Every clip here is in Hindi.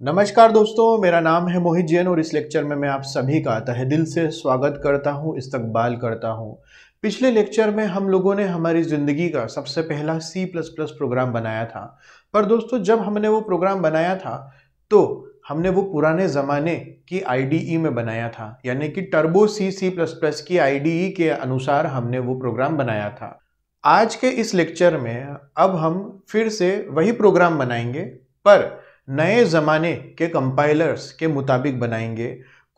नमस्कार दोस्तों, मेरा नाम है मोहित जैन और इस लेक्चर में मैं आप सभी का तहे दिल से स्वागत करता हूं, इस्तकबाल करता हूं। पिछले लेक्चर में हम लोगों ने हमारी ज़िंदगी का सबसे पहला C++ प्रोग्राम बनाया था। पर दोस्तों, जब हमने वो प्रोग्राम बनाया था तो हमने वो पुराने ज़माने की IDE में बनाया था, यानी कि टर्बो C++ की IDE के अनुसार हमने वो प्रोग्राम बनाया था। आज के इस लेक्चर में अब हम फिर से वही प्रोग्राम बनाएंगे, पर नए ज़माने के कंपाइलर्स के मुताबिक बनाएंगे।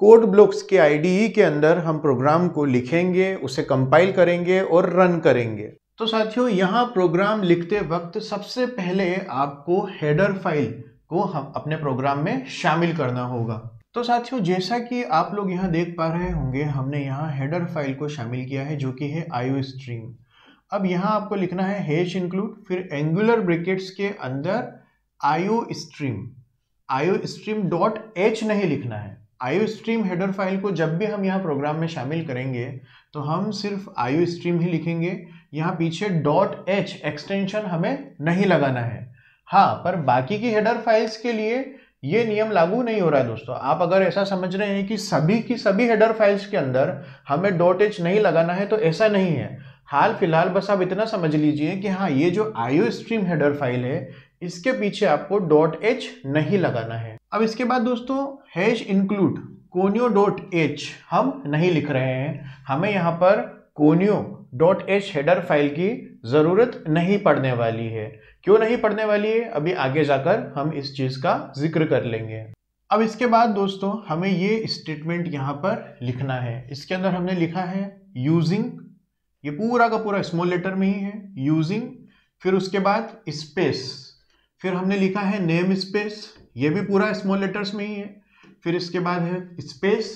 कोड ब्लॉक्स के IDE के अंदर हम प्रोग्राम को लिखेंगे, उसे कंपाइल करेंगे और रन करेंगे। तो साथियों, यहाँ प्रोग्राम लिखते वक्त सबसे पहले आपको हेडर फाइल को हम अपने प्रोग्राम में शामिल करना होगा। तो साथियों, जैसा कि आप लोग यहाँ देख पा रहे होंगे, हमने यहाँ हेडर फाइल को शामिल किया है जो कि है IOStream। अब यहाँ आपको लिखना है हैश इंक्लूड, फिर एंगुलर ब्रैकेट्स के अंदर IOStream डॉट h नहीं लिखना है। IOStream हेडर फाइल को जब भी हम यहाँ प्रोग्राम में शामिल करेंगे तो हम सिर्फ IOStream ही लिखेंगे। यहाँ पीछे डॉट h एक्सटेंशन हमें नहीं लगाना है। हाँ, पर बाकी की हेडर फाइल्स के लिए ये नियम लागू नहीं हो रहा है दोस्तों। आप अगर ऐसा समझ रहे हैं कि सभी की सभी हेडर फाइल्स के अंदर हमें डॉट h नहीं लगाना है, तो ऐसा नहीं है। हाल फिलहाल बस आप इतना समझ लीजिए कि हाँ, ये जो IOStream हेडर फाइल है, इसके पीछे आपको डॉट h नहीं लगाना है। अब इसके बाद दोस्तों, hash include conio dot h हम नहीं लिख रहे हैं। हमें यहाँ पर conio dot h header file की जरूरत नहीं पड़ने वाली है। क्यों नहीं पड़ने वाली है, अभी आगे जाकर हम इस चीज का जिक्र कर लेंगे। अब इसके बाद दोस्तों, हमें ये स्टेटमेंट यहाँ पर लिखना है। इसके अंदर हमने लिखा है यूजिंग, ये पूरा का पूरा स्मॉल लेटर में ही है, यूजिंग, फिर उसके बाद स्पेस, फिर हमने लिखा है नेम स्पेस, ये भी पूरा स्मॉल लेटर्स में ही है, फिर इसके बाद है स्पेस,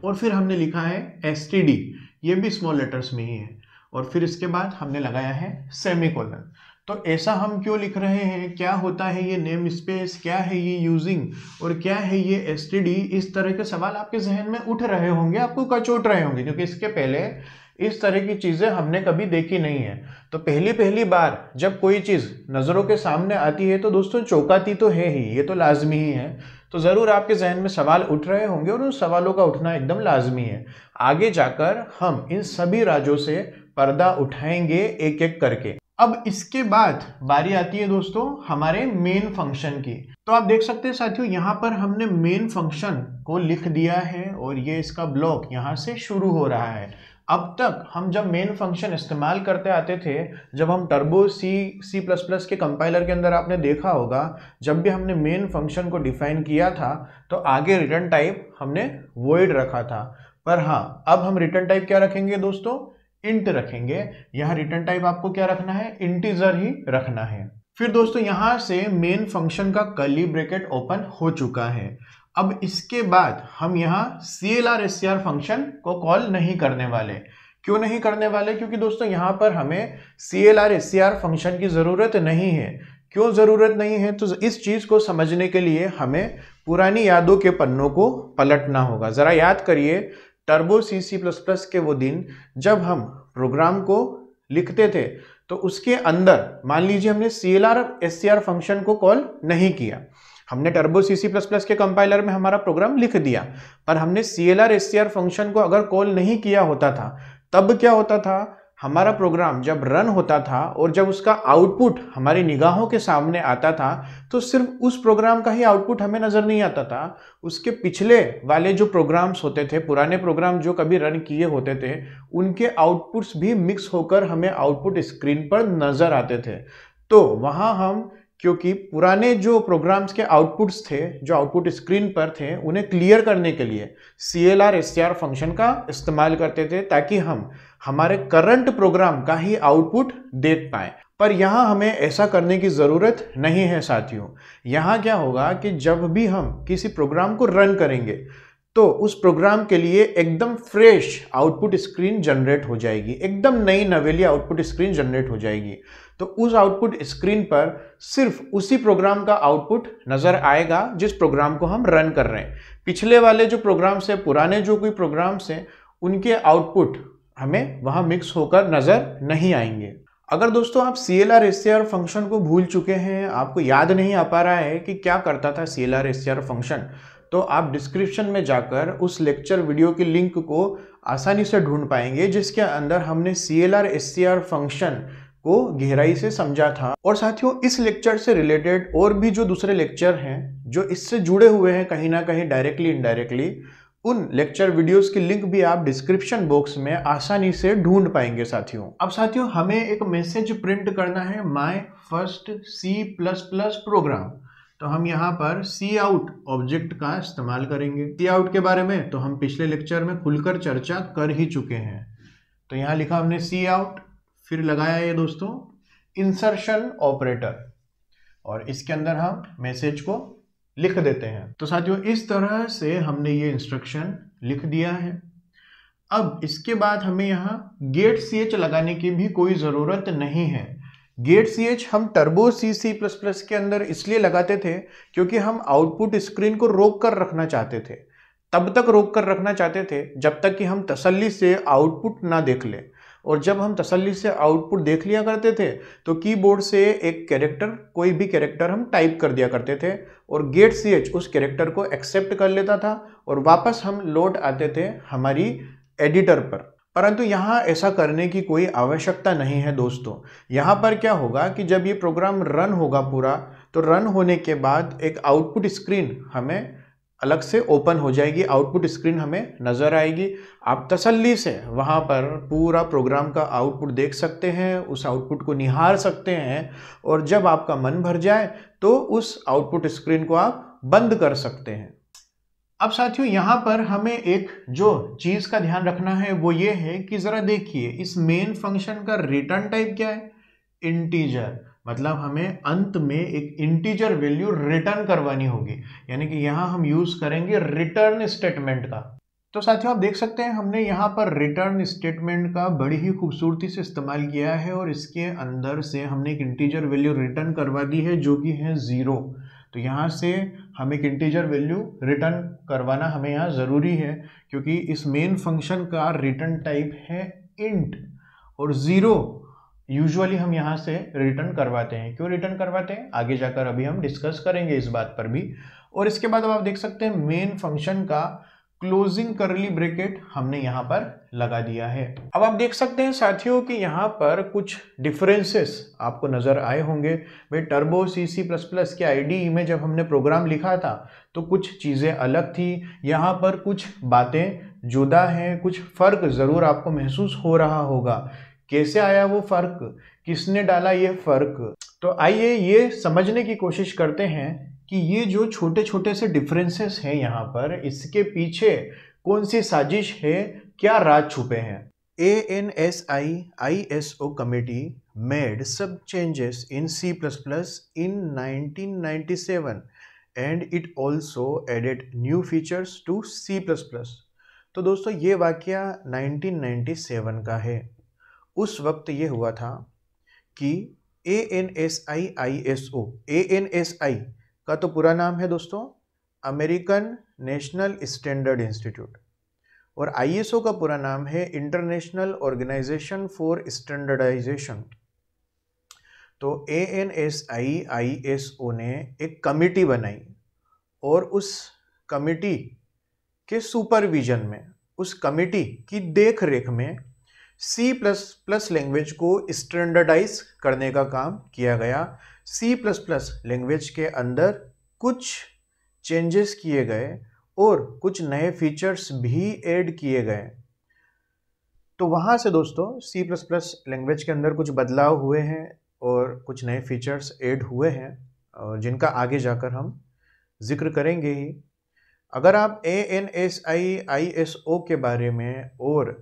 और फिर हमने लिखा है std, ये भी स्मॉल लेटर्स में ही है, और फिर इसके बाद हमने लगाया है सेमीकोलन। तो ऐसा हम क्यों लिख रहे हैं, क्या होता है ये नेम स्पेस, क्या है ये यूजिंग और क्या है ये std, इस तरह के सवाल आपके जहन में उठ रहे होंगे, आपको कचोट रहे होंगे, क्योंकि इसके पहले इस तरह की चीजें हमने कभी देखी नहीं है। तो पहली बार जब कोई चीज नजरों के सामने आती है तो दोस्तों चौंकाती तो है ही, ये तो लाजमी ही है। तो जरूर आपके जहन में सवाल उठ रहे होंगे और उन सवालों का उठना एकदम लाजमी है। आगे जाकर हम इन सभी राजों से पर्दा उठाएंगे एक एक करके। अब इसके बाद बारी आती है दोस्तों हमारे मेन फंक्शन की। तो आप देख सकते हैं साथियों, यहाँ पर हमने मेन फंक्शन को लिख दिया है और ये इसका ब्लॉक यहाँ से शुरू हो रहा है। अब तक हम जब मेन फंक्शन इस्तेमाल करते आते थे, जब हम टर्बो C++ के कंपाइलर के अंदर आपने देखा होगा, जब भी हमने मेन फंक्शन को डिफाइन किया था तो आगे रिटर्न टाइप हमने वॉइड रखा था। पर हाँ, अब हम रिटर्न टाइप क्या रखेंगे दोस्तों, इंट रखेंगे। यहाँ रिटर्न टाइप आपको क्या रखना है, इंटीजर ही रखना है। फिर दोस्तों, यहाँ से मेन फंक्शन का कर्ली ब्रैकेट ओपन हो चुका है। अब इसके बाद हम यहाँ CLR SCR फंक्शन को कॉल नहीं करने वाले। क्यों नहीं करने वाले, क्योंकि दोस्तों यहाँ पर हमें CLR SCR फंक्शन की ज़रूरत नहीं है। क्यों ज़रूरत नहीं है, तो इस चीज़ को समझने के लिए हमें पुरानी यादों के पन्नों को पलटना होगा। ज़रा याद करिए टर्बो C++ के वो दिन जब हम प्रोग्राम को लिखते थे, तो उसके अंदर मान लीजिए हमने CLR SCR फंक्शन को कॉल नहीं किया। हमने टर्बो C++ के कंपाइलर में हमारा प्रोग्राम लिख दिया, पर हमने CLR SCR फंक्शन को अगर कॉल नहीं किया होता था, तब क्या होता था, हमारा प्रोग्राम जब रन होता था और जब उसका आउटपुट हमारी निगाहों के सामने आता था, तो सिर्फ उस प्रोग्राम का ही आउटपुट हमें नजर नहीं आता था, उसके पिछले वाले जो प्रोग्राम्स होते थे, पुराने प्रोग्राम जो कभी रन किए होते थे, उनके आउटपुट्स भी मिक्स होकर हमें आउटपुट स्क्रीन पर नजर आते थे। तो वहां हम, क्योंकि पुराने जो प्रोग्राम्स के आउटपुट्स थे, जो आउटपुट स्क्रीन पर थे, उन्हें क्लियर करने के लिए CLR SCR फंक्शन का इस्तेमाल करते थे, ताकि हम हमारे करंट प्रोग्राम का ही आउटपुट देख पाए। पर यहाँ हमें ऐसा करने की ज़रूरत नहीं है साथियों। यहाँ क्या होगा कि जब भी हम किसी प्रोग्राम को रन करेंगे तो उस प्रोग्राम के लिए एकदम फ्रेश आउटपुट स्क्रीन जनरेट हो जाएगी, एकदम नई नवेली आउटपुट स्क्रीन जनरेट हो जाएगी। तो उस आउटपुट स्क्रीन पर सिर्फ उसी प्रोग्राम का आउटपुट नजर आएगा जिस प्रोग्राम को हम रन कर रहे हैं। पिछले वाले जो प्रोग्राम्स हैं, पुराने जो कोई प्रोग्राम्स हैं, उनके आउटपुट हमें वहां मिक्स होकर नजर नहीं आएंगे। अगर दोस्तों आप CLR SCR फंक्शन को भूल चुके हैं, आपको याद नहीं आ पा रहा है कि क्या करता था CLR SCR फंक्शन, तो आप डिस्क्रिप्शन में जाकर उस लेक्चर वीडियो के लिंक को आसानी से ढूंढ पाएंगे, जिसके अंदर हमने CLR SCR फंक्शन को गहराई से समझा था। और साथियों, इस लेक्चर से रिलेटेड और भी जो दूसरे लेक्चर हैं जो इससे जुड़े हुए हैं कहीं ना कहीं डायरेक्टली इनडायरेक्टली, उन लेक्चर वीडियोस की लिंक भी आप डिस्क्रिप्शन बॉक्स में आसानी से ढूंढ पाएंगे साथियों। अब साथियों, हमें एक मैसेज प्रिंट करना है, माय फर्स्ट C++ प्रोग्राम। तो हम यहाँ पर Cout ऑब्जेक्ट का इस्तेमाल करेंगे। Cout के बारे में तो हम पिछले लेक्चर में खुलकर चर्चा कर ही चुके हैं। तो यहाँ लिखा हमने Cout, फिर लगाया ये दोस्तों इंसर्शन ऑपरेटर, और इसके अंदर हम मैसेज को लिख देते हैं। तो साथियों, इस तरह से हमने ये इंस्ट्रक्शन लिख दिया है। अब इसके बाद हमें यहाँ गेट ch लगाने की भी कोई ज़रूरत नहीं है। गेट ch हम टर्बो C++ के अंदर इसलिए लगाते थे क्योंकि हम आउटपुट स्क्रीन को रोक कर रखना चाहते थे। तब तक रोक कर रखना चाहते थे जब तक कि हम तसल्ली से आउटपुट ना देख लें, और जब हम तसल्ली से आउटपुट देख लिया करते थे तो कीबोर्ड से एक कैरेक्टर, कोई भी कैरेक्टर हम टाइप कर दिया करते थे, और गेट ch उस कैरेक्टर को एक्सेप्ट कर लेता था और वापस हम लौट आते थे हमारी एडिटर पर। परंतु यहाँ ऐसा करने की कोई आवश्यकता नहीं है दोस्तों। यहाँ पर क्या होगा कि जब ये प्रोग्राम रन होगा पूरा, तो रन होने के बाद एक आउटपुट स्क्रीन हमें अलग से ओपन हो जाएगी, आउटपुट स्क्रीन हमें नजर आएगी। आप तसल्ली से वहां पर पूरा प्रोग्राम का आउटपुट देख सकते हैं, उस आउटपुट को निहार सकते हैं, और जब आपका मन भर जाए तो उस आउटपुट स्क्रीन को आप बंद कर सकते हैं। अब साथियों, यहाँ पर हमें एक जो चीज का ध्यान रखना है वो ये है कि जरा देखिए, इस मेन फंक्शन का रिटर्न टाइप क्या है? इंटीजर। मतलब हमें अंत में एक इंटीजर वैल्यू रिटर्न करवानी होगी, यानी कि यहाँ हम यूज करेंगे रिटर्न स्टेटमेंट का। तो साथियों, आप देख सकते हैं हमने यहाँ पर रिटर्न स्टेटमेंट का बड़ी ही खूबसूरती से इस्तेमाल किया है, और इसके अंदर से हमने एक इंटीजर वैल्यू रिटर्न करवा दी है जो कि है 0। तो यहाँ से हमें एक इंटीजर वैल्यू रिटर्न करवाना हमें यहाँ ज़रूरी है, क्योंकि इस मेन फंक्शन का रिटर्न टाइप है इंट, और 0 यूजुअली हम यहाँ से रिटर्न करवाते हैं। क्यों रिटर्न करवाते हैं, आगे जाकर अभी हम डिस्कस करेंगे इस बात पर भी। और इसके बाद अब आप देख सकते हैं मेन फंक्शन का क्लोजिंग करली ब्रैकेट हमने यहाँ पर लगा दिया है। अब आप देख सकते हैं साथियों कि यहाँ पर कुछ डिफरेंसेस आपको नजर आए होंगे। भाई, टर्बो C++ के IDE में जब हमने प्रोग्राम लिखा था तो कुछ चीज़ें अलग थी, यहाँ पर कुछ बातें जुदा हैं, कुछ फर्क ज़रूर आपको महसूस हो रहा होगा। कैसे आया वो फर्क, किसने डाला ये फर्क? तो आइए ये समझने की कोशिश करते हैं कि ये जो छोटे छोटे से डिफरेंसेस हैं यहाँ पर, इसके पीछे कौन सी साजिश है, क्या राज छुपे हैं। ANSI ISO committee made some changes in C++ in 1997 and it also added new features to C++। तो दोस्तों, ये वाकया 1997 का है। उस वक्त ये हुआ था कि ANSI ISO, ANSI का तो पूरा नाम है दोस्तों अमेरिकन नेशनल स्टैंडर्ड इंस्टीट्यूट, और ISO का पूरा नाम है इंटरनेशनल ऑर्गेनाइजेशन फॉर स्टैंडर्डाइजेशन। तो ANSI ISO ने एक कमिटी बनाई, और उस कमिटी के सुपरविजन में, उस कमिटी की देख रेख में C++ लैंग्वेज को स्टैंडर्डाइज करने का काम किया गया। C++ लैंग्वेज के अंदर कुछ चेंजेस किए गए और कुछ नए फीचर्स भी ऐड किए गए। तो वहाँ से दोस्तों C++ लैंग्वेज के अंदर कुछ बदलाव हुए हैं और कुछ नए फीचर्स ऐड हुए हैं, और जिनका आगे जाकर हम जिक्र करेंगे ही। अगर आप ANSI ISO के बारे में और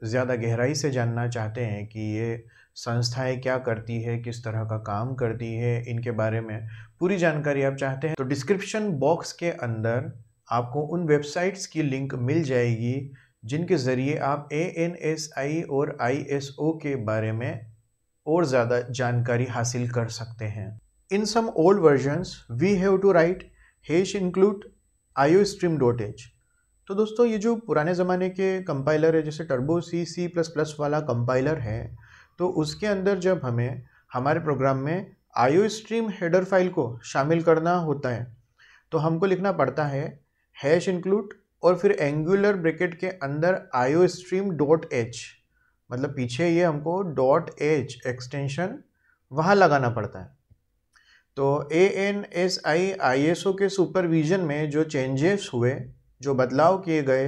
ज़्यादा गहराई से जानना चाहते हैं कि ये संस्थाएं क्या करती है, किस तरह का काम करती है, इनके बारे में पूरी जानकारी आप चाहते हैं, तो डिस्क्रिप्शन बॉक्स के अंदर आपको उन वेबसाइट्स की लिंक मिल जाएगी जिनके ज़रिए आप ANSI और ISO के बारे में और ज़्यादा जानकारी हासिल कर सकते हैं। In some old versions we have to write hash include iostream.h। तो दोस्तों, ये जो पुराने ज़माने के कंपाइलर है, जैसे टर्बो C++ वाला कंपाइलर है, तो उसके अंदर जब हमें हमारे प्रोग्राम में IOStream हेडर फाइल को शामिल करना होता है तो हमको लिखना पड़ता है #include और फिर एंगुलर ब्रैकेट के अंदर IOStream.h, मतलब पीछे ये हमको .h एक्सटेंशन वहाँ लगाना पड़ता है। तो ANSI ISO के सुपरविजन में जो चेंजेस हुए, जो बदलाव किए गए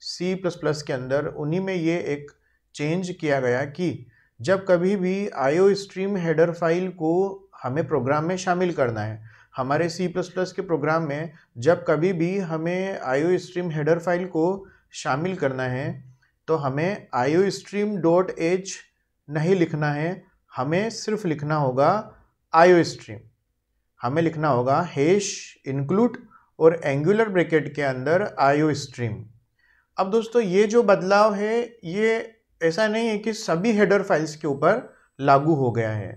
C++ के अंदर, उन्हीं में ये एक चेंज किया गया कि जब कभी भी IOStream हेडर फाइल को हमें प्रोग्राम में शामिल करना है, हमारे C++ के प्रोग्राम में जब कभी भी हमें IOStream हेडर फाइल को शामिल करना है तो हमें IOStream.h नहीं लिखना है, हमें सिर्फ लिखना होगा IOStream। हमें लिखना होगा #include और एंगुलर ब्रैकेट के अंदर IOStream। अब दोस्तों ये जो बदलाव है ये ऐसा नहीं है कि सभी हेडर फाइल्स के ऊपर लागू हो गया है।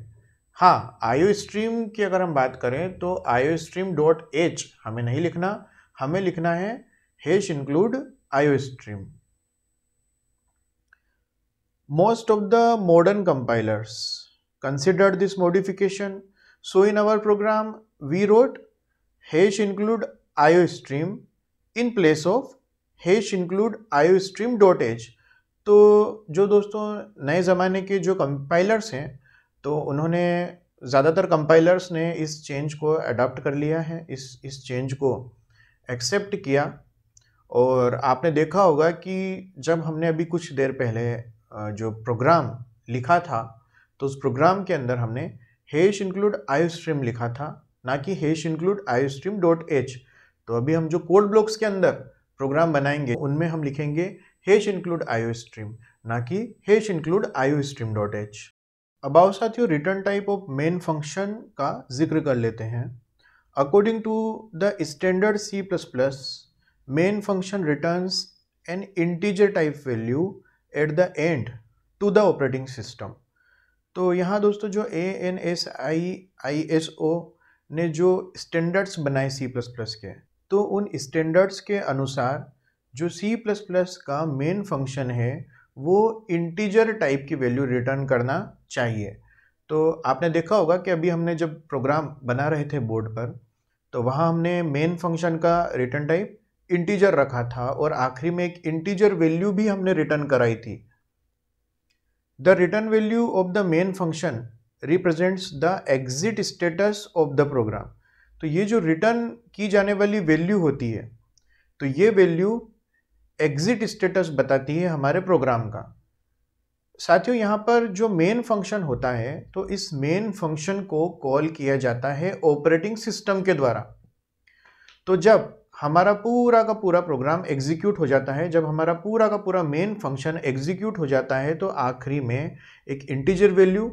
हाँ, IOStream की अगर हम बात करें तो IOStream.h हमें नहीं लिखना, हमें लिखना है #include IOStream। Most of the modern compilers considered this modification, so in our program we wrote #include IOStream in place of #include IOStream.h। तो जो दोस्तों नए ज़माने के जो कंपाइलर्स हैं तो उन्होंने ज़्यादातर कंपाइलर्स ने इस चेंज को अडॉप्ट कर लिया है, इस चेंज को एक्सेप्ट किया। और आपने देखा होगा कि जब हमने अभी कुछ देर पहले जो प्रोग्राम लिखा था तो उस प्रोग्राम के अंदर हमने #include IOStream लिखा था, ना कि #include IOStream.h। तो अभी हम जो कोड ब्लॉक्स के अंदर प्रोग्राम बनाएंगे उनमें हम लिखेंगे #include IOStream, ना कि #include IOStream.h। अब आओ साथियों return type of main function का जिक्र कर लेते हैं। According to the standard C++, main function returns an integer type value at the end to the operating system. तो यहाँ दोस्तों जो ANSI ISO ने जो स्टैंडर्ड्स बनाए C++ के, तो उन स्टैंडर्ड्स के अनुसार जो C++ का मेन फंक्शन है वो इंटीजर टाइप की वैल्यू रिटर्न करना चाहिए। तो आपने देखा होगा कि अभी हमने जब प्रोग्राम बना रहे थे बोर्ड पर तो वहाँ हमने मेन फंक्शन का रिटर्न टाइप इंटीजर रखा था और आखिरी में एक इंटीजर वैल्यू भी हमने रिटर्न कराई थी। The return value of the main function represents the exit status of the program. तो ये जो रिटर्न की जाने वाली वैल्यू होती है तो ये वैल्यू एग्जिट स्टेटस बताती है हमारे प्रोग्राम का। साथियों यहाँ पर जो मेन फंक्शन होता है तो इस मेन फंक्शन को कॉल किया जाता है ऑपरेटिंग सिस्टम के द्वारा। तो जब हमारा पूरा का पूरा प्रोग्राम एग्जीक्यूट हो जाता है, जब हमारा पूरा का पूरा मेन फंक्शन एग्जीक्यूट हो जाता है तो आखिरी में एक इंटीजर वैल्यू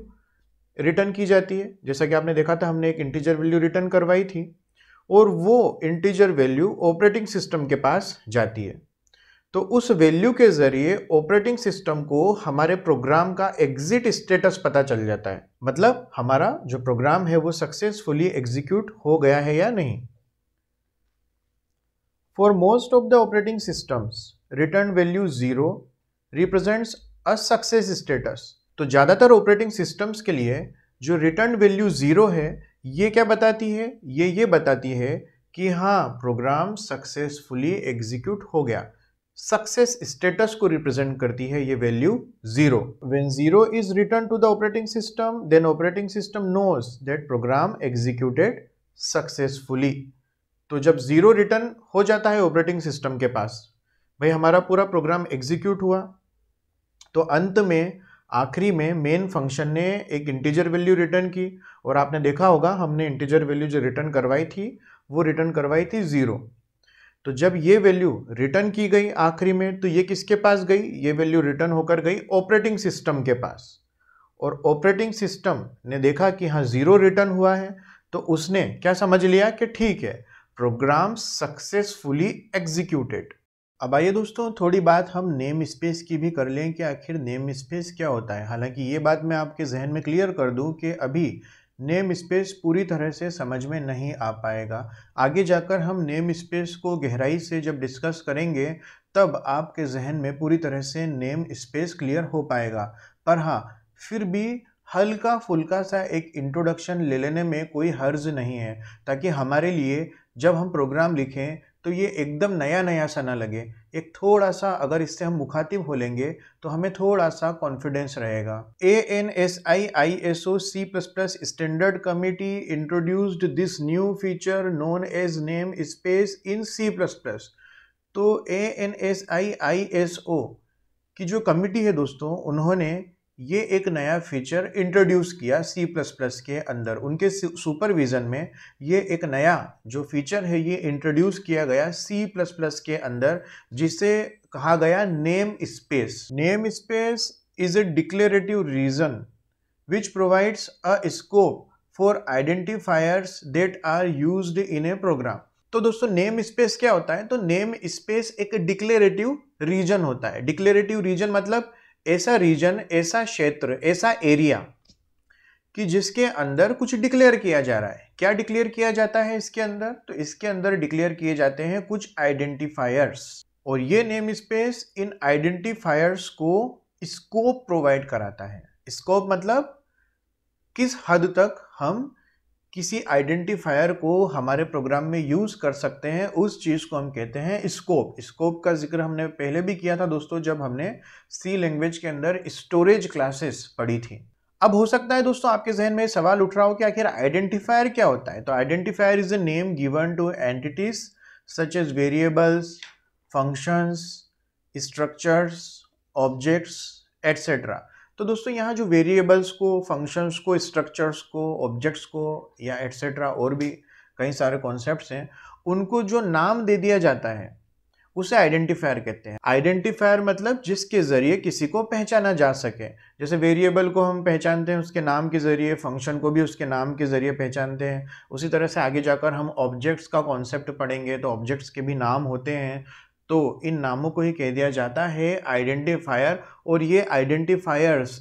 रिटर्न की जाती है। जैसा कि आपने देखा था हमने एक इंटीजर वैल्यू रिटर्न करवाई थी और वो इंटीजर वैल्यू ऑपरेटिंग सिस्टम के पास जाती है। तो उस वैल्यू के जरिए ऑपरेटिंग सिस्टम को हमारे प्रोग्राम का एग्जिट स्टेटस पता चल जाता है, मतलब हमारा जो प्रोग्राम है वो सक्सेसफुली एग्जीक्यूट हो गया है या नहीं। For most of the operating systems return value 0 represents a success status. तो ज़्यादातर ऑपरेटिंग सिस्टम्स के लिए जो रिटर्न वैल्यू 0 है ये क्या बताती है, ये बताती है कि हाँ प्रोग्राम सक्सेसफुली एग्जीक्यूट हो गया। सक्सेस स्टेटस को रिप्रेजेंट करती है ये value 0। When 0 is return to the operating system then operating system knows that program executed successfully. तो जब 0 रिटर्न हो जाता है ऑपरेटिंग सिस्टम के पास, भाई हमारा पूरा प्रोग्राम एग्जीक्यूट हुआ, तो अंत में आखिरी में मेन फंक्शन ने एक इंटीजर वैल्यू रिटर्न की और आपने देखा होगा हमने इंटीजर वैल्यू जो रिटर्न करवाई थी वो रिटर्न करवाई थी 0। तो जब ये वैल्यू रिटर्न की गई आखिरी में तो ये किसके पास गई, ये वैल्यू रिटर्न होकर गई ऑपरेटिंग सिस्टम के पास। और ऑपरेटिंग सिस्टम ने देखा कि हाँ 0 रिटर्न हुआ है तो उसने क्या समझ लिया कि ठीक है प्रोग्राम सक्सेसफुली एग्जीक्यूटेड। अब आइए दोस्तों थोड़ी बात हम नेम स्पेस की भी कर लें कि आखिर नेम स्पेस क्या होता है। हालांकि ये बात मैं आपके जहन में क्लियर कर दूं कि अभी नेम स्पेस पूरी तरह से समझ में नहीं आ पाएगा। आगे जाकर हम नेम स्पेस को गहराई से जब डिस्कस करेंगे तब आपके जहन में पूरी तरह से नेम स्पेस क्लियर हो पाएगा। पर हाँ फिर भी हल्का फुल्का सा एक इंट्रोडक्शन ले लेने में कोई हर्ज नहीं है, ताकि हमारे लिए जब हम प्रोग्राम लिखें तो ये एकदम नया नया सा ना लगे। एक थोड़ा सा अगर इससे हम मुखातिब हो लेंगे तो हमें थोड़ा सा कॉन्फिडेंस रहेगा। ANSI ISO C++ standard committee introduced this new feature known as namespace in C++। तो ANSI ISO की जो कमिटी है दोस्तों, उन्होंने ये एक नया फीचर इंट्रोड्यूस किया C++ के अंदर। उनके सुपरविजन में ये एक नया जो फीचर है ये इंट्रोड्यूस किया गया C++ के अंदर, जिसे कहा गया namespace. Namespace is a declarative region which provides a scope for identifiers that are used in a program। तो दोस्तों नेम स्पेस क्या होता है? तो नेम स्पेस एक डिक्लेरेटिव रीजन होता है। डिक्लेरेटिव रीजन मतलब ऐसा रीजन, ऐसा क्षेत्र, ऐसा एरिया कि जिसके अंदर कुछ डिक्लेयर किया जा रहा है। क्या डिक्लेयर किया जाता है इसके अंदर? तो इसके अंदर डिक्लेयर किए जाते हैं कुछ आइडेंटिफायर्स, और ये नेम स्पेस इन आइडेंटिफायर्स को स्कोप प्रोवाइड कराता है। स्कोप मतलब किस हद तक हम किसी आइडेंटिफायर को हमारे प्रोग्राम में यूज कर सकते हैं, उस चीज को हम कहते हैं स्कोप। स्कोप का जिक्र हमने पहले भी किया था दोस्तों, जब हमने सी लैंग्वेज के अंदर स्टोरेज क्लासेस पढ़ी थी। अब हो सकता है दोस्तों आपके जहन में सवाल उठ रहा हो कि आखिर आइडेंटिफायर क्या होता है? तो identifier is a name given to entities such as variables, functions, structures, objects etcetera. तो दोस्तों यहाँ जो वेरिएबल्स को, फंक्शंस को, स्ट्रक्चर्स को, ऑब्जेक्ट्स को या एटसेट्रा और भी कई सारे कॉन्सेप्ट्स हैं, उनको जो नाम दे दिया जाता है उसे आइडेंटिफायर कहते हैं। आइडेंटिफायर मतलब जिसके जरिए किसी को पहचाना जा सके। जैसे वेरिएबल को हम पहचानते हैं उसके नाम के जरिए, फंक्शन को भी उसके नाम के जरिए पहचानते हैं। उसी तरह से आगे जाकर हम ऑब्जेक्ट्स का कॉन्सेप्ट पढ़ेंगे तो ऑब्जेक्ट्स के भी नाम होते हैं, तो इन नामों को ही कह दिया जाता है आइडेंटिफायर। और ये आइडेंटिफायर्स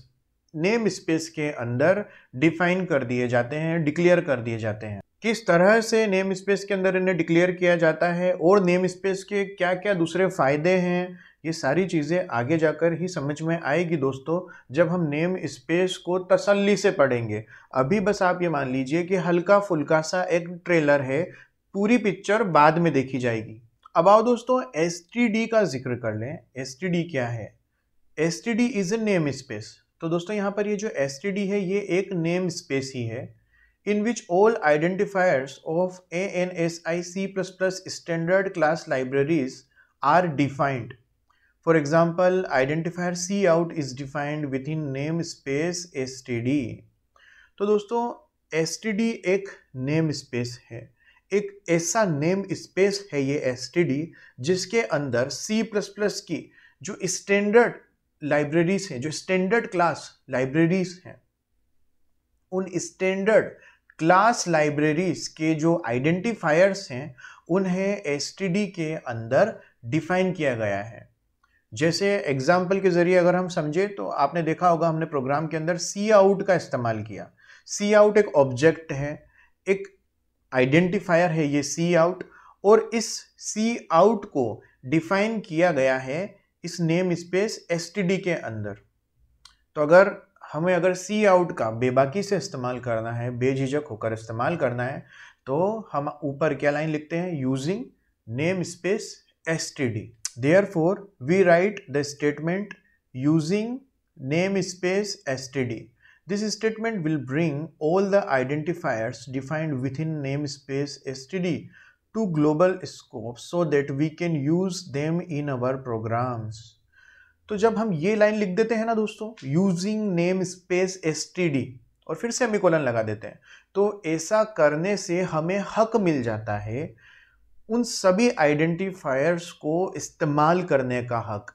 नेम स्पेस के अंदर डिफाइन कर दिए जाते हैं, डिक्लेयर कर दिए जाते हैं। किस तरह से नेम स्पेस के अंदर इन्हें डिक्लेयर किया जाता है और नेम स्पेस के क्या क्या दूसरे फायदे हैं, ये सारी चीज़ें आगे जाकर ही समझ में आएगी दोस्तों, जब हम नेम स्पेस को तसल्ली से पढ़ेंगे। अभी बस आप ये मान लीजिए कि हल्का फुल्का सा एक ट्रेलर है, पूरी पिक्चर बाद में देखी जाएगी। अब आओ दोस्तों एसटीडी का जिक्र कर लें। एसटीडी क्या है? STD is a name space. तो दोस्तों यहाँ पर ये जो एसटीडी है ये एक नेम स्पेस ही है, in which all identifiers of ANSI C++ standard class libraries are defined. For example, identifier cout is defined within namespace std। तो दोस्तों std एक नेम स्पेस है, एक ऐसा नेम स्पेस है ये std जिसके अंदर C++ की जो स्टैंडर्ड लाइब्रेरीज हैं, जो स्टैंडर्ड क्लास लाइब्रेरीज हैं, उन स्टैंडर्ड क्लास लाइब्रेरीज के जो आइडेंटिफायर्स हैं उन्हें एसटीडी के अंदर डिफाइन किया गया है। जैसे एग्जाम्पल के जरिए अगर हम समझे तो आपने देखा होगा हमने प्रोग्राम के अंदर सी आउट का इस्तेमाल किया। सी आउट एक ऑब्जेक्ट है, एक आइडेंटिफायर है ये सी आउट, और इस सी आउट को डिफाइन किया गया है इस नेम स्पेस एसटीडी के अंदर। तो अगर सी आउट का बेबाकी से इस्तेमाल करना है, बेझिझक होकर इस्तेमाल करना है, तो हम ऊपर क्या लाइन लिखते हैं? Using name space std। Therefore we write the statement using namespace std। This statement will bring all the identifiers defined within namespace std to global scope so that we can use them in our programs। तो जब हम ये लाइन लिख देते हैं ना दोस्तों, यूजिंग नेम स्पेस std और फिर सेमीकोलन लगा देते हैं, तो ऐसा करने से हमें हक मिल जाता है उन सभी आइडेंटिफायर्स को इस्तेमाल करने का हक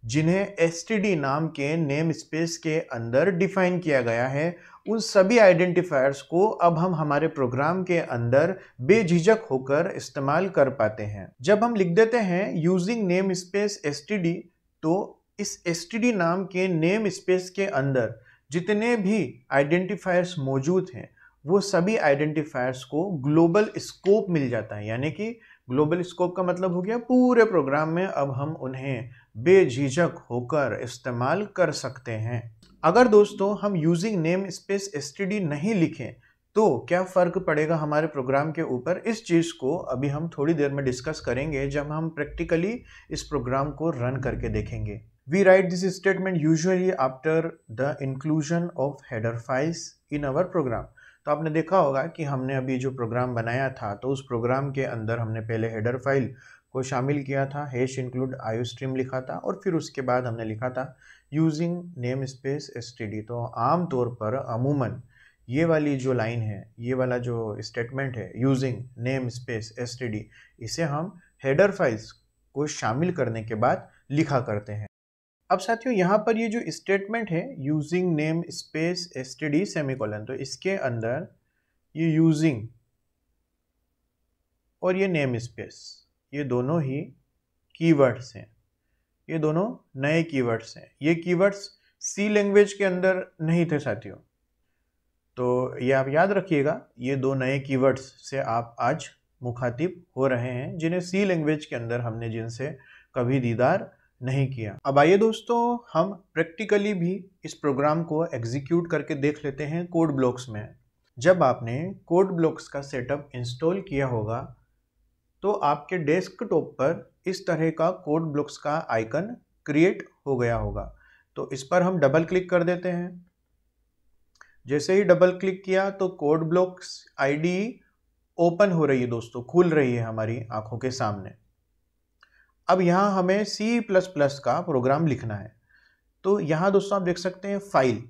जिन्हें std नाम के नेम स्पेस के अंदर डिफाइन किया गया है। उन सभी आइडेंटिफायर्स को अब हम हमारे प्रोग्राम के अंदर बेझिझक होकर इस्तेमाल कर पाते हैं। जब हम लिख देते हैं यूजिंग नेम स्पेस std, तो इस std नाम के नेम स्पेस के अंदर जितने भी आइडेंटिफायर्स मौजूद हैं वो सभी आइडेंटिफायर्स को ग्लोबल स्कोप मिल जाता है। यानी कि ग्लोबल स्कोप का मतलब हो गया पूरे प्रोग्राम में अब हम उन्हें बेझिझक होकर इस्तेमाल कर सकते हैं। अगर दोस्तों हम यूजिंग नेम स्पेस std नहीं लिखें तो क्या फर्क पड़ेगा हमारे प्रोग्राम के ऊपर, इस चीज को अभी हम थोड़ी देर में डिस्कस करेंगे जब हम प्रैक्टिकली इस प्रोग्राम को रन करके देखेंगे। We write this statement usually after the inclusion of header files in our program. तो आपने देखा होगा कि हमने अभी जो प्रोग्राम बनाया था तो उस प्रोग्राम के अंदर हमने पहले हेडर फाइल को शामिल किया था, हैश इंक्लूड आईओस्ट्रीम लिखा था और फिर उसके बाद हमने लिखा था यूजिंग नेम स्पेस std। तो आमतौर पर अमूमन ये वाली जो लाइन है, ये वाला जो स्टेटमेंट है यूजिंग नेम स्पेस std, इसे हम हेडर फाइल्स को शामिल करने के बाद लिखा करते हैं। अब साथियों यहाँ पर ये जो स्टेटमेंट है using name space std semicolon, तो इसके अंदर ये यूजिंग और ये नेम स्पेस, ये दोनों ही कीवर्ड्स हैं, ये दोनों नए कीवर्ड्स हैं। ये कीवर्ड्स सी लैंग्वेज के अंदर नहीं थे साथियों, तो ये आप याद रखिएगा, ये दो नए कीवर्ड्स से आप आज मुखातिब हो रहे हैं जिन्हें सी लैंग्वेज के अंदर हमने जिनसे कभी दीदार नहीं किया। अब आइए दोस्तों हम प्रैक्टिकली भी इस प्रोग्राम को एग्जीक्यूट करके देख लेते हैं कोड ब्लॉक्स में। जब आपने कोड ब्लॉक्स का सेटअप इंस्टॉल किया होगा तो आपके डेस्कटॉप पर इस तरह का कोड ब्लॉक्स का आइकन क्रिएट हो गया होगा। तो इस पर हम डबल क्लिक कर देते हैं। जैसे ही डबल क्लिक किया तो कोड ब्लॉक्स आईडी ओपन हो रही है दोस्तों, खुल रही है हमारी आंखों के सामने। अब यहाँ हमें C++ का प्रोग्राम लिखना है। तो यहाँ दोस्तों आप देख सकते हैं फाइल,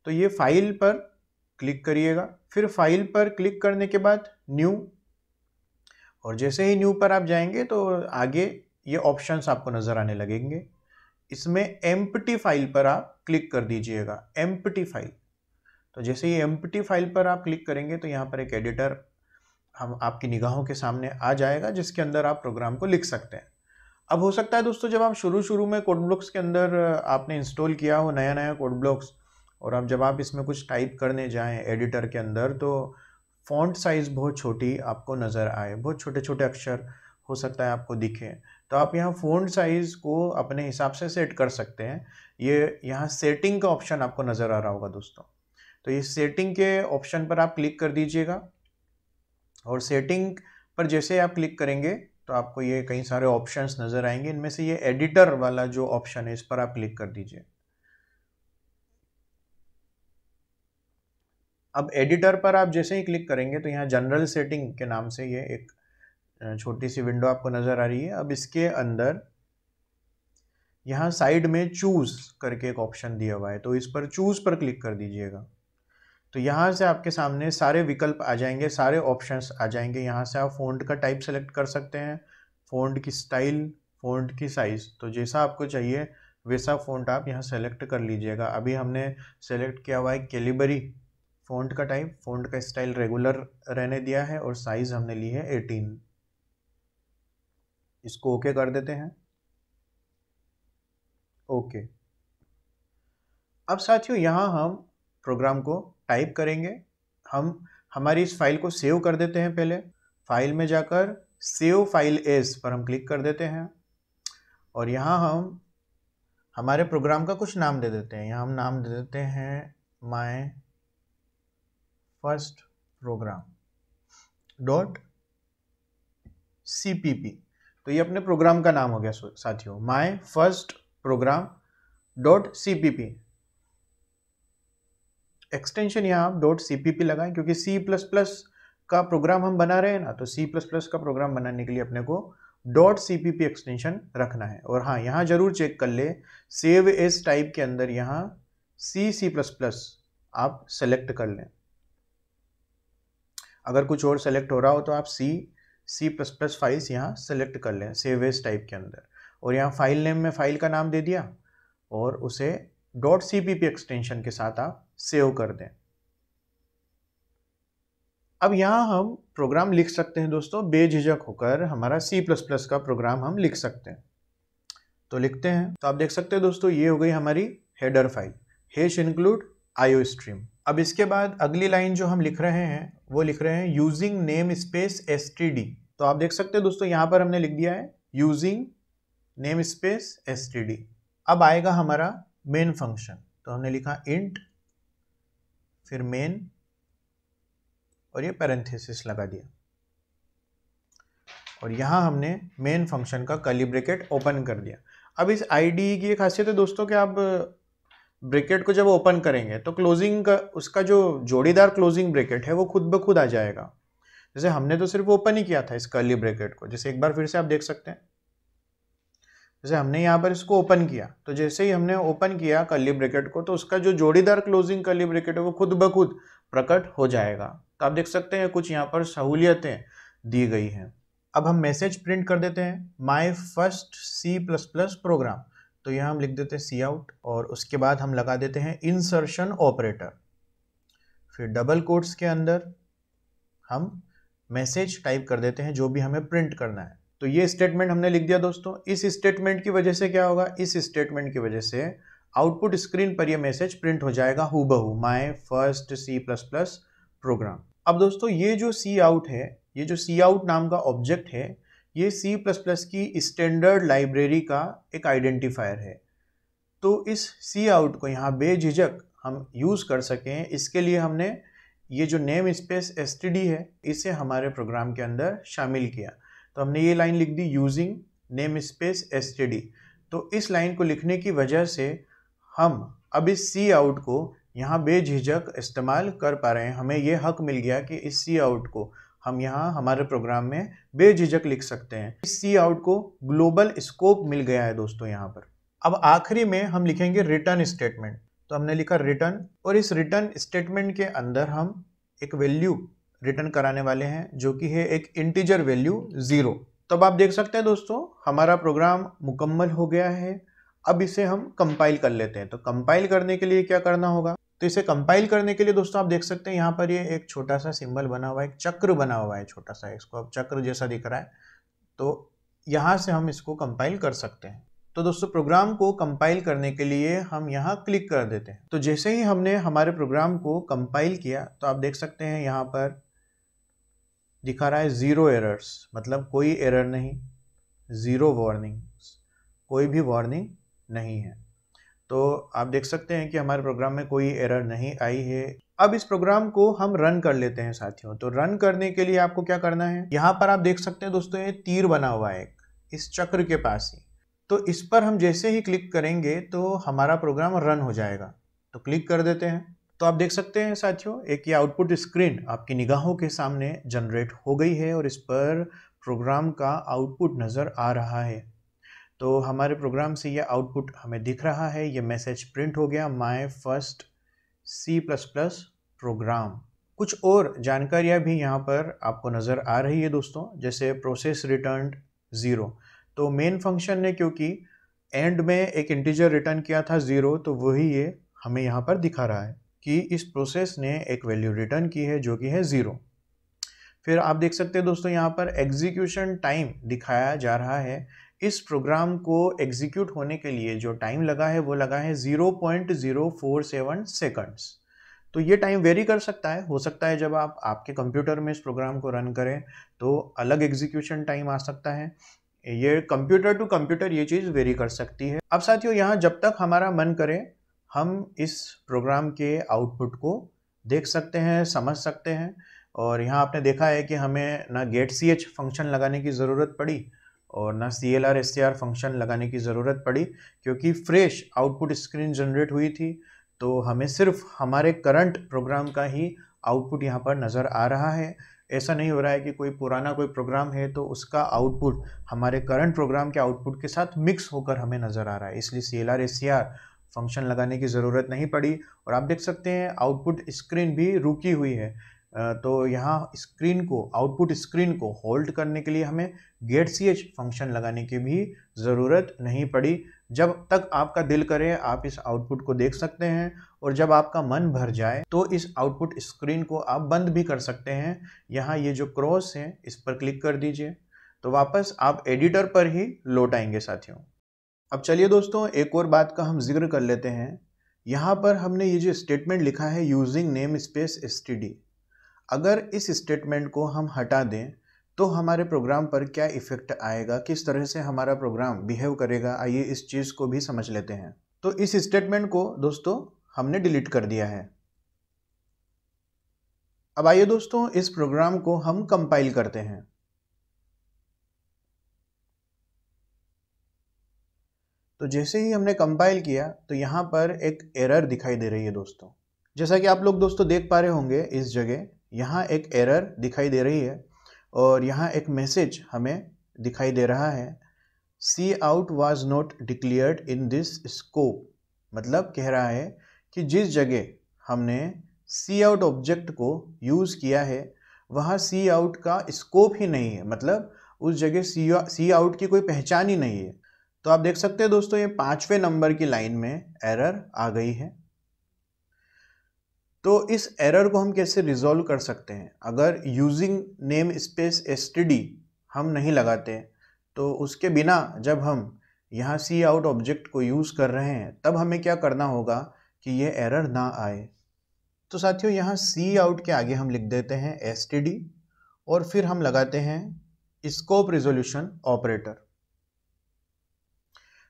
तो ये फाइल पर क्लिक करिएगा, फिर फाइल पर क्लिक करने के बाद न्यू, और जैसे ही न्यू पर आप जाएंगे तो आगे ये ऑप्शंस आपको नजर आने लगेंगे। इसमें एम्प्टी फाइल पर आप क्लिक कर दीजिएगा, एम्प्टी फाइल। तो जैसे ही एम्प्टी फाइल पर आप क्लिक करेंगे तो यहाँ पर एक एडिटर हम आपकी निगाहों के सामने आ जाएगा जिसके अंदर आप प्रोग्राम को लिख सकते हैं। अब हो सकता है दोस्तों जब आप शुरू में कोड ब्लॉक्स के अंदर आपने इंस्टॉल किया हो नया कोड ब्लॉक्स, और अब जब आप इसमें कुछ टाइप करने जाएं एडिटर के अंदर तो फॉन्ट साइज़ बहुत छोटी आपको नज़र आए, बहुत छोटे छोटे अक्षर हो सकता है आपको दिखे। तो आप यहाँ फॉन्ट साइज़ को अपने हिसाब से सेट कर सकते हैं। ये यहाँ सेटिंग का ऑप्शन आपको नज़र आ रहा होगा दोस्तों, तो ये सेटिंग के ऑप्शन पर आप क्लिक कर दीजिएगा, और सेटिंग पर जैसे आप क्लिक करेंगे तो आपको ये कई सारे ऑप्शंस नज़र आएंगे। इनमें से ये एडिटर वाला जो ऑप्शन है इस पर आप क्लिक कर दीजिए। अब एडिटर पर आप जैसे ही क्लिक करेंगे तो यहाँ जनरल सेटिंग के नाम से ये एक छोटी सी विंडो आपको नज़र आ रही है। अब इसके अंदर यहाँ साइड में चूज़ करके एक ऑप्शन दिया हुआ है, तो इस पर चूज़ पर क्लिक कर दीजिएगा। तो यहाँ से आपके सामने सारे विकल्प आ जाएंगे, सारे ऑप्शंस आ जाएंगे। यहाँ से आप फ़ॉन्ट का टाइप सेलेक्ट कर सकते हैं, फ़ॉन्ट की स्टाइल, फ़ॉन्ट की साइज़, तो जैसा आपको चाहिए वैसा फ़ॉन्ट आप यहाँ सेलेक्ट कर लीजिएगा। अभी हमने सेलेक्ट किया हुआ है कैलिबरी फ़ॉन्ट का टाइप, फ़ॉन्ट का स्टाइल रेगुलर रहने दिया है और साइज़ हमने ली है 18। इसको ओके कर देते हैं, ओके। अब साथियों यहाँ हम प्रोग्राम को टाइप करेंगे। हम हमारी इस फाइल को सेव कर देते हैं। पहले फाइल में जाकर सेव फाइल एज पर हम क्लिक कर देते हैं, और यहाँ हम हमारे प्रोग्राम का कुछ नाम दे देते हैं। यहाँ हम नाम दे देते हैं my first program dot CPP। तो ये अपने प्रोग्राम का नाम हो गया साथियों, my first program dot CPP। Extension यहाँ आप डॉट CPP लगाएं क्योंकि C++ का प्रोग्राम हम बना रहे हैं ना, तो C++ का प्रोग्राम बनाने के लिए अपने को डॉट CPP एक्सटेंशन रखना है। और हाँ, यहाँ जरूर चेक कर ले सेव एज टाइप के अंदर यहाँ C++ आप सेलेक्ट कर लें। अगर कुछ और सेलेक्ट हो रहा हो तो आप C++ फाइल्स यहाँ सेलेक्ट कर लें सेव एज टाइप के अंदर, और यहाँ फाइल नेम में फाइल का नाम दे दिया और उसे डॉट CPP एक्सटेंशन के साथ आप सेव कर दें। अब यहाँ हम प्रोग्राम लिख सकते हैं दोस्तों, बेझिझक होकर हमारा C++ का प्रोग्राम हम लिख सकते हैं। तो लिखते हैं। तो आप देख सकते हैं दोस्तों ये हो गई हमारी header file, hash include iostream. अब इसके बाद अगली लाइन जो हम लिख रहे हैं वो लिख रहे हैं यूजिंग नेम स्पेस std। तो आप देख सकते हैं दोस्तों यहाँ पर हमने लिख दिया है यूजिंग नेम स्पेस std। अब आएगा हमारा मेन फंक्शन। तो हमने लिखा इंट, फिर मेन, और ये पैरेंथेसिस लगा दिया, और यहाँ हमने मेन फंक्शन का कर्ली ब्रैकेट ओपन कर दिया। अब इस IDE की एक खासियत है दोस्तों कि आप ब्रैकेट को जब ओपन करेंगे तो क्लोजिंग का उसका जो जोड़ीदार क्लोजिंग ब्रैकेट है वो खुद ब खुद आ जाएगा। जैसे हमने तो सिर्फ ओपन ही किया था इस कर्ली ब्रैकेट को, जैसे एक बार फिर से आप देख सकते हैं, जैसे हमने यहाँ पर इसको ओपन किया तो जैसे ही हमने ओपन किया कर्ली ब्रैकेट को तो उसका जो जोड़ीदार क्लोजिंग कर्ली ब्रैकेट है वो खुद ब खुद प्रकट हो जाएगा। तो आप देख सकते हैं कुछ यहाँ पर सहूलियतें दी गई हैं। अब हम मैसेज प्रिंट कर देते हैं, माई फर्स्ट C++ प्रोग्राम, तो यहाँ हम लिख देते हैं सी आउट, और उसके बाद हम लगा देते हैं इंसर्शन ऑपरेटर, फिर डबल कोट्स के अंदर हम मैसेज टाइप कर देते हैं जो भी हमें प्रिंट करना है। तो ये स्टेटमेंट हमने लिख दिया दोस्तों। इस स्टेटमेंट की वजह से क्या होगा, इस स्टेटमेंट की वजह से आउटपुट स्क्रीन पर ये मैसेज प्रिंट हो जाएगा हूबहू, माई फर्स्ट C++ प्रोग्राम। अब दोस्तों ये जो सी आउट है, ये जो सी आउट नाम का ऑब्जेक्ट है, ये C++ की स्टैंडर्ड लाइब्रेरी का एक आइडेंटिफायर है। तो इस सी आउट को यहाँ बेझिझक हम यूज़ कर सकें, इसके लिए हमने ये जो नेम स्पेस std है इसे हमारे प्रोग्राम के अंदर शामिल किया। तो हमने ये लाइन लिख दी यूजिंग नेम स्पेस std। तो इस लाइन को लिखने की वजह से हम अब इस सी आउट को यहाँ बेझिझक इस्तेमाल कर पा रहे हैं। हमें ये हक मिल गया कि इस सी आउट को हम यहाँ हमारे प्रोग्राम में बेझिझक लिख सकते हैं। इस सी आउट को ग्लोबल स्कोप मिल गया है दोस्तों यहाँ पर। अब आखिरी में हम लिखेंगे रिटर्न स्टेटमेंट। तो हमने लिखा रिटर्न, और इस रिटर्न स्टेटमेंट के अंदर हम एक वैल्यू रिटर्न कराने वाले हैं जो कि है एक इंटीजर वैल्यू 0। तो अब आप देख सकते हैं दोस्तों हमारा प्रोग्राम मुकम्मल हो गया है। अब इसे हम कंपाइल कर लेते हैं। तो कंपाइल करने के लिए क्या करना होगा, तो इसे कंपाइल करने के लिए दोस्तों आप देख सकते हैं यहाँ पर ये एक छोटा सा सिंबल बना हुआ है, एक चक्र बना हुआ है छोटा सा, इसको अब चक्र जैसा दिख रहा है। तो यहाँ से हम इसको कंपाइल कर सकते हैं। तो दोस्तों प्रोग्राम को कंपाइल करने के लिए हम यहाँ क्लिक कर देते हैं। तो जैसे ही हमने हमारे प्रोग्राम को कंपाइल किया तो आप देख सकते हैं यहाँ पर दिखा रहा है 0 एरर्स, मतलब कोई एरर नहीं, 0 वार्निंग्स, कोई भी वार्निंग नहीं है। तो आप देख सकते हैं कि हमारे प्रोग्राम में कोई एरर नहीं आई है। अब इस प्रोग्राम को हम रन कर लेते हैं साथियों। तो रन करने के लिए आपको क्या करना है, यहाँ पर आप देख सकते हैं दोस्तों ये तीर बना हुआ है इस चक्र के पास ही। तो इस पर हम जैसे ही क्लिक करेंगे तो हमारा प्रोग्राम रन हो जाएगा। तो क्लिक कर देते हैं। तो आप देख सकते हैं साथियों एक ये आउटपुट स्क्रीन आपकी निगाहों के सामने जनरेट हो गई है और इस पर प्रोग्राम का आउटपुट नज़र आ रहा है। तो हमारे प्रोग्राम से ये आउटपुट हमें दिख रहा है, ये मैसेज प्रिंट हो गया, माय फर्स्ट C++ प्रोग्राम। कुछ और जानकारियाँ भी यहाँ पर आपको नज़र आ रही है दोस्तों, जैसे प्रोसेस रिटर्न 0। तो मेन फंक्शन ने क्योंकि एंड में एक इंटीजर रिटर्न किया था 0, तो वही ये हमें यहाँ पर दिखा रहा है कि इस प्रोसेस ने एक वैल्यू रिटर्न की है जो कि है 0। फिर आप देख सकते हैं दोस्तों यहाँ पर एग्जीक्यूशन टाइम दिखाया जा रहा है। इस प्रोग्राम को एग्जीक्यूट होने के लिए जो टाइम लगा है वो लगा है 0.047 सेकंड्स। तो ये टाइम वेरी कर सकता है, हो सकता है जब आप आपके कंप्यूटर में इस प्रोग्राम को रन करें तो अलग एग्जीक्यूशन टाइम आ सकता है। ये कंप्यूटर टू कंप्यूटर ये चीज़ वेरी कर सकती है। अब साथियों यहाँ जब तक हमारा मन करे हम इस प्रोग्राम के आउटपुट को देख सकते हैं, समझ सकते हैं। और यहाँ आपने देखा है कि हमें ना getch फंक्शन लगाने की ज़रूरत पड़ी और ना clr str फंक्शन लगाने की ज़रूरत पड़ी, क्योंकि फ्रेश आउटपुट स्क्रीन जनरेट हुई थी। तो हमें सिर्फ हमारे करंट प्रोग्राम का ही आउटपुट यहाँ पर नज़र आ रहा है। ऐसा नहीं हो रहा है कि कोई पुराना कोई प्रोग्राम है तो उसका आउटपुट हमारे करंट प्रोग्राम के आउटपुट के साथ मिक्स होकर हमें नज़र आ रहा है, इसलिए clr str फंक्शन लगाने की ज़रूरत नहीं पड़ी। और आप देख सकते हैं आउटपुट स्क्रीन भी रुकी हुई है। तो यहाँ स्क्रीन को, आउटपुट स्क्रीन को होल्ड करने के लिए हमें getch फंक्शन लगाने की भी ज़रूरत नहीं पड़ी। जब तक आपका दिल करे आप इस आउटपुट को देख सकते हैं और जब आपका मन भर जाए तो इस आउटपुट स्क्रीन को आप बंद भी कर सकते हैं। यहाँ ये जो क्रॉस है इस पर क्लिक कर दीजिए तो वापस आप एडिटर पर ही लौट आएंगे साथियों। अब चलिए दोस्तों एक और बात का हम जिक्र कर लेते हैं। यहाँ पर हमने ये जो स्टेटमेंट लिखा है यूजिंग नेम स्पेस std, अगर इस स्टेटमेंट को हम हटा दें तो हमारे प्रोग्राम पर क्या इफेक्ट आएगा, किस तरह से हमारा प्रोग्राम बिहेव करेगा, आइए इस चीज़ को भी समझ लेते हैं। तो इस स्टेटमेंट को दोस्तों हमने डिलीट कर दिया है। अब आइए दोस्तों इस प्रोग्राम को हम कंपाइल करते हैं। तो जैसे ही हमने कंपाइल किया तो यहाँ पर एक एरर दिखाई दे रही है दोस्तों। जैसा कि आप लोग दोस्तों देख पा रहे होंगे, इस जगह यहाँ एक एरर दिखाई दे रही है और यहाँ एक मैसेज हमें दिखाई दे रहा है, cout was not declared in this scope. मतलब कह रहा है कि जिस जगह हमने सी आउट ऑब्जेक्ट को यूज़ किया है वहाँ सी आउट का स्कोप ही नहीं है, मतलब उस जगह सी आउट की कोई पहचान ही नहीं है। तो आप देख सकते हैं दोस्तों ये 5वें नंबर की लाइन में एरर आ गई है। तो इस एरर को हम कैसे रिजॉल्व कर सकते हैं? अगर यूजिंग नेम स्पेस std हम नहीं लगाते तो उसके बिना जब हम यहाँ सी आउट ऑब्जेक्ट को यूज़ कर रहे हैं तब हमें क्या करना होगा कि ये एरर ना आए। तो साथियों यहाँ सी आउट के आगे हम लिख देते हैं std और फिर हम लगाते हैं स्कोप रिजोल्यूशन ऑपरेटर।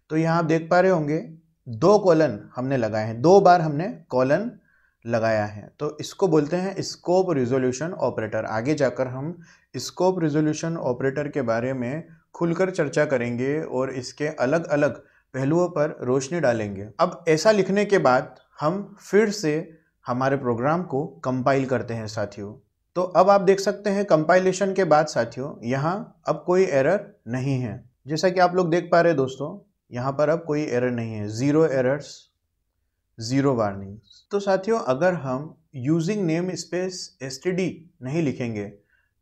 तो यहाँ आप देख पा रहे होंगे 2 कॉलन हमने लगाए हैं, 2 बार हमने कॉलन लगाया है। तो इसको बोलते हैं स्कोप रिजोल्यूशन ऑपरेटर। आगे जाकर हम स्कोप रिजोल्यूशन ऑपरेटर के बारे में खुलकर चर्चा करेंगे और इसके अलग अलग पहलुओं पर रोशनी डालेंगे। अब ऐसा लिखने के बाद हम फिर से हमारे प्रोग्राम को कंपाइल करते हैं साथियों। तो अब आप देख सकते हैं कंपाइलेशन के बाद साथियों यहाँ अब कोई एरर नहीं है। जैसा कि आप लोग देख पा रहे हैं दोस्तों, यहाँ पर अब कोई एरर नहीं है, 0 एरर्स, 0 वार्निंग्स। तो साथियों अगर हम यूजिंग नेम स्पेस std नहीं लिखेंगे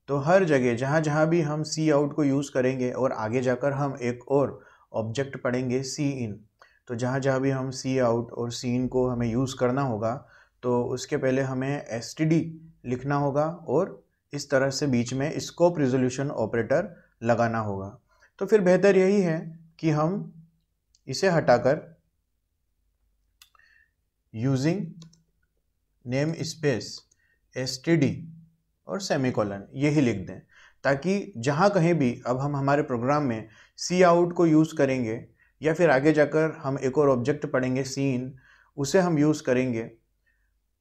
तो हर जगह जहाँ जहाँ भी हम सी आउट को यूज़ करेंगे और आगे जाकर हम एक और ऑब्जेक्ट पढ़ेंगे सी इन, तो जहाँ जहाँ भी हम सी आउट और सी इन को हमें यूज़ करना होगा तो उसके पहले हमें std लिखना होगा और इस तरह से बीच में स्कोप रिजोल्यूशन ऑपरेटर लगाना होगा। तो फिर बेहतर यही है कि हम इसे हटाकर यूजिंग नेम स्पेस std और सेमीकोलन यही लिख दें, ताकि जहाँ कहीं भी अब हम हमारे प्रोग्राम में सी आउट को यूज़ करेंगे या फिर आगे जाकर हम एक और ऑब्जेक्ट पढ़ेंगे सी इन, उसे हम यूज़ करेंगे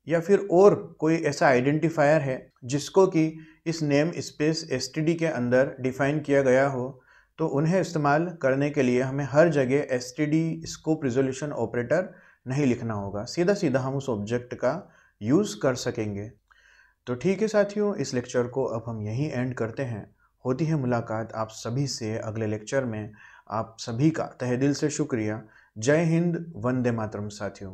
या फिर और कोई ऐसा आइडेंटिफायर है जिसको कि इस नेम स्पेस std के अंदर डिफाइन किया गया हो, तो उन्हें इस्तेमाल करने के लिए हमें हर जगह std स्कोप रिजोल्यूशन ऑपरेटर नहीं लिखना होगा, सीधा सीधा हम उस ऑब्जेक्ट का यूज़ कर सकेंगे। तो ठीक है साथियों, इस लेक्चर को अब हम यहीं एंड करते हैं। होती है मुलाकात आप सभी से अगले लेक्चर में। आप सभी का तहे दिल से शुक्रिया। जय हिंद, वंदे मातरम साथियों।